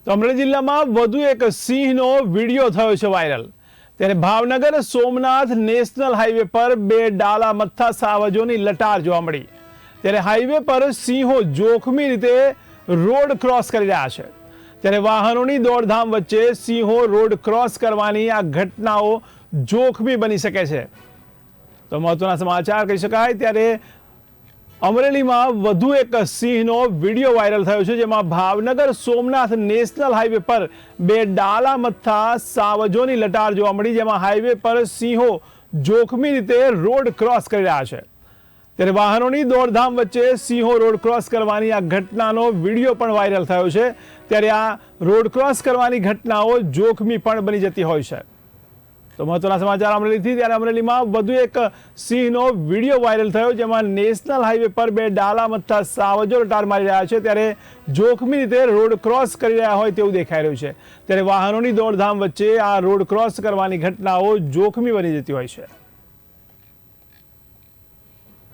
તો અમરેલી જિલ્લામાં વધુ એક સિંહનો વિડીયો થયો છે વાયરલ। ત્યારે ભાવનગર સોમનાથ નેશનલ હાઈવે પર બે ડાલા મથ્થા સાવજોની લટાર જોવા મળી। ત્યારે હાઈવે પર સિંહો જોખમી રીતે રોડ ક્રોસ કરી રહ્યા છે। ત્યારે વાહનોની દોડધામ વચ્ચે સિંહો રોડ ક્રોસ કરવાની આ ઘટનાઓ જોખમી બની શકે છે। તો મહત્વના સમાચાર કહી શકાય। ત્યારે અમરેલીમાં વધુ એક સિંહનો વિડીયો વાયરલ થયો છે, જેમાં ભાવનગર સોમનાથ નેશનલ હાઈવે પર બે ડાલા મથ્થા સાવજોની લટાર જોવા મળી, જેમાં હાઈવે પર સિંહો જોખમી રીતે રોડ ક્રોસ કરી રહ્યા છે। ત્યારે વાહનોની દોડધામ વચ્ચે સિંહો રોડ ક્રોસ કરવાની આ ઘટનાનો વિડીયો પણ વાયરલ થયો છે। ત્યારે આ રોડ ક્રોસ કરવાની ઘટનાઓ જોખમી પણ બની જતી હોય છે। તો મહત્વના સમાચાર અમરેલીથી। ત્યારે અમરેલીમાં વધુ એક સિંહનો વિડીયો વાયરલ થયો, જેમાં નેશનલ હાઈવે પર બે ડાલા મથ્થા સાવજો લટાર મારી રહ્યા છે। ત્યારે જોખમી રીતે રોડ ક્રોસ કરી રહ્યા હોય તેવું દેખાઈ રહ્યું છે। ત્યારે વાહનોની દોડધામ વચ્ચે આ રોડ ક્રોસ કરવાની ઘટનાઓ જોખમી બની જતી હોય છે।